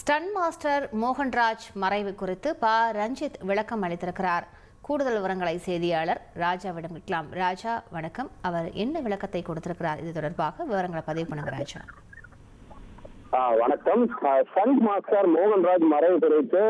Stun master Mohanraj மறைவு குறித்து ரஞ்சித் விளக்கம் அளித்திருக்கிறார். கூடுதல் விவரங்களை செய்தியாளர் ராஜாவிடம் கேட்கலாம். ராஜா வணக்கம். அவர் என்ன விளக்கத்தை கொடுத்திருக்கிறார்? இது தொடர்பாக விவரங்களை பதிவு பண்ணுங்க ராஜா. வணக்கம். ஸ்டன் மாஸ்டர் மோகன்ராஜ் மறைவு குறித்து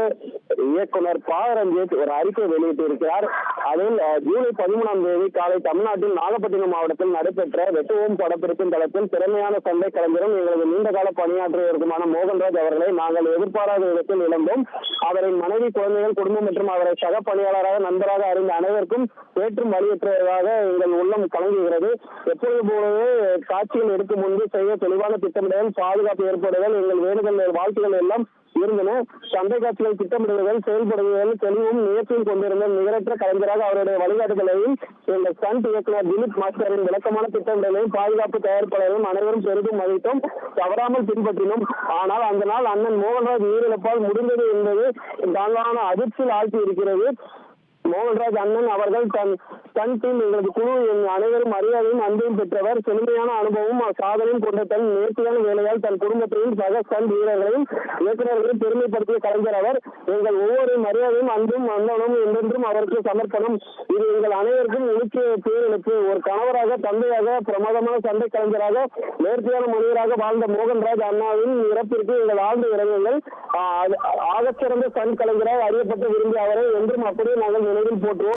இயக்குனர் ரஞ்சித் ஒரு அறிக்கை வெளியிட்டிருக்கிறார். அதில் ஜூலை 13ஆம் தேதி காலை தமிழ்நாட்டில் நாகப்பட்டினம் மாவட்டத்தில் நடைபெற்ற வெட்டுவோம் படப்பிடிப்பின் தளத்தில் திறமையான சந்தை கலைஞரும் எங்களது நீண்டகால பணியாற்றுவதற்குமான மோகன்ராஜ் அவர்களை நாங்கள் எதிர்பாராத விதத்தில் இழந்தோம். அவரின் மனைவி, குழந்தைகள், குடும்பம் மற்றும் அவரை சக பணியாளராக நண்பராக அறிந்த அனைவருக்கும் ஏற்றும் வழியற்றதாக எங்கள் உள்ளம் கலங்குகிறது. எப்பொழுது போலவே காட்சிகள் எடுக்கும் முன்பு செய்ய தெளிவான திட்டமிடல், பாதுகாப்பு ஏற்படுதல், எங்கள் வேண்டுதல், வாழ்த்துகள் எல்லாம் இருந்தன. சந்தை காட்சிகள் திட்டமிடுதல், செயல்படுதல், தெளிவும் முயற்சியும் கொண்டிருந்த நிகரற்ற கலைஞராக அவருடைய வழிகாட்டுதலையும் எங்கள் ஸ்டண்ட் இயக்குனர் திலீப் மாஸ்டரின் விளக்கமான திட்டமிடலையும் பாதுகாப்பு தயாரிப்பாளரையும் அனைவரும் பெரிதும் மதித்தோம், தவறாமல் பின்பற்றினோம். ஆனால் அந்த நாள் அண்ணன் மோகன்ராஜ் உயிரிழப்பால் முடிந்தது என்பது தாங்கான அதிர்ச்சியில் ஆழ்த்தி இருக்கிறது. மோகன்ராஜ் அண்ணன் அவர்கள் தன் டீம் எங்களது குழு அனைவரும் மரியாதையும் அன்பையும் பெற்றவர். செழுமையான அனுபவமும் சாதனையும் கொண்ட தன் நேர்த்தியான வேலையால் தன் குடும்பத்தையும் சக ஸ்டண்ட் வீரர்களையும் இயக்குநர்களையும் பெருமைப்படுத்திய கலைஞர் அவர். எங்கள் ஒவ்வொரு மரியாதையும் அன்பும் அன்பனும் என்றென்றும் அவருக்கு சமர்ப்பணம். இது எங்கள் அனைவருக்கும் எழுச்சிய பேரெழுத்து. ஒரு கணவராக, தந்தையாக, பிரமாதமான சண்டை கலைஞராக, நேர்த்தியான மனிதராக வாழ்ந்த மோகன்ராஜ் அண்ணாவின் இறப்பிற்கு எங்கள் ஆழ்ந்த இரங்கல்கள். ஆகச்சிறந்த ஸ்டண்ட் கலைஞராக அறியப்பட்டு விரும்பிய அவரை என்றும் அப்படியே நாங்கள் நினைவில் போற்றுவோம்.